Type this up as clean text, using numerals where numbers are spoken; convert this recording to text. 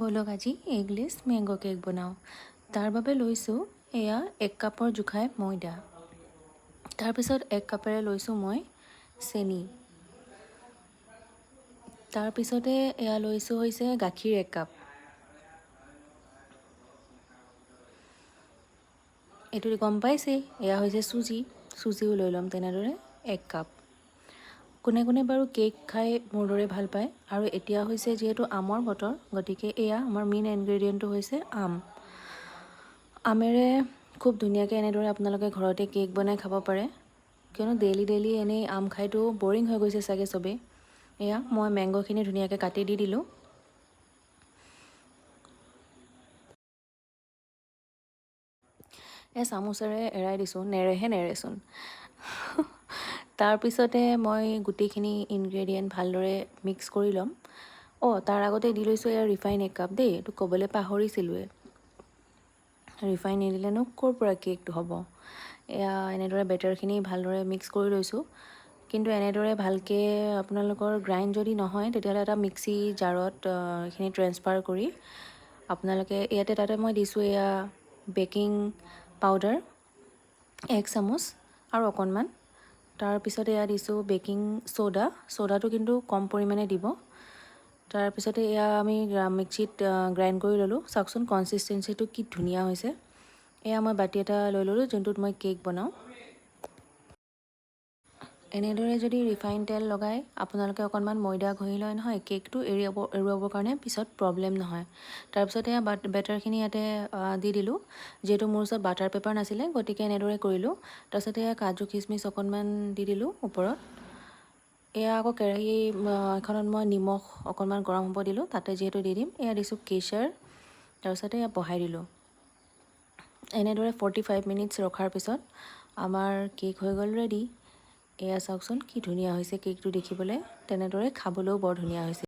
বলক আজি eggless mango cake বনাওঁ। তাৰ বাবে লৈছোঁ এয়া 1 কাপৰ জোখাই ময়দা। তাৰপিছত 1 কাপেৰে লৈছোঁ মই চেনি। তাৰপিছতে এয়া লৈছোঁ হৈছে গাখীৰ 1 কাপ। এইটো গম পাইছেই, এয়া হৈছে চুজিও লৈ ল'ম তেনেদৰে 1 কাপ। কোনে কোনে বাৰু কেক খাই মোৰ দৰে ভাল পায়, আৰু এতিয়া হৈছে যিহেতু আমৰ বতৰ, গতিকে এয়া আমাৰ মেইন ইনগ্ৰেডিয়েণ্টটো হৈছে আম। আমেৰে খুব ধুনীয়াকৈ এনেদৰে আপোনালোকে ঘৰতে কেক বনাই খাব পাৰে, কিয়নো ডেইলি এনেই আম খাইতো বৰিং হৈ গৈছে চাগে চবেই। এয়া মই মেংগোখিনি ধুনীয়াকৈ কাটি দি দিলোঁ। চামুচেৰে এৰাই দিছোঁ, নেৰেচোন। তাৰপিছতে মই গোটেইখিনি ইনগ্ৰেডিয়েণ্ট ভালদৰে মিক্স কৰি ল'ম। তাৰ আগতে দি লৈছোঁ এয়া ৰিফাইন 1 কাপ দেই, এইটো ক'বলৈ পাহৰিছিলোঁৱে। ৰিফাইন নিদিলেনো ক'ৰ পৰা কেকটো হ'ব। এয়া এনেদৰে বেটাৰখিনি ভালদৰে মিক্স কৰি লৈছোঁ। কিন্তু এনেদৰে ভালকৈ আপোনালোকৰ গ্ৰাইণ্ড যদি নহয়, তেতিয়াহ'লে এটা মিক্সি জাৰত এইখিনি ট্ৰেন্সফাৰ কৰি আপোনালোকে তাতে মই দিছোঁ এয়া বেকিং পাউডাৰ 1 চামুচ আৰু অকণমান। তাৰপিছতে এয়া দিছোঁ বেকিং ছ'ডাটো কিন্তু কম পৰিমাণে দিব। তাৰপিছতে এয়া আমি মিক্সিত গ্ৰাইণ্ড কৰি ল'লোঁ। চাওকচোন কনচিষ্টেঞ্চিটো কি ধুনীয়া হৈছে। এয়া মই বাতি এটা লৈ ল'লোঁ, যোনটোত মই কেক বনাওঁ। এনেদৰে যদি ৰিফাইন তেল লগাই আপোনালোকে অকণমান ময়দা ঘঁহি লয় নহয়, কেকটো এৰুৱাবৰ কাৰণে পিছত প্ৰব্লেম নহয়। তাৰপিছত এয়া বেটাৰখিনি ইয়াতে দি দিলোঁ। যিহেতু মোৰ ওচৰত বাটাৰ পেপাৰ নাছিলে, গতিকে এনেদৰে কৰিলোঁ। তাৰপিছতে এয়া কাজু কিচমিচ অকণমান দি দিলোঁ ওপৰত। এয়া আকৌ কেৰাহী এখনত মই নিমখ অকণমান গৰম হ'ব দিলোঁ, তাতে যিহেতু দি দিম। এয়া দিছোঁ কেশৰ, তাৰপিছতে এয়া বহাই দিলোঁ। এনেদৰে 45 মিনিটছ ৰখাৰ পিছত আমাৰ কেক হৈ গ'ল ৰেডি। এয়া চাওকচোন কি ধুনীয়া হৈছে কেকটো দেখিবলৈ, তেনেদৰে খাবলৈও বৰ ধুনীয়া হৈছে।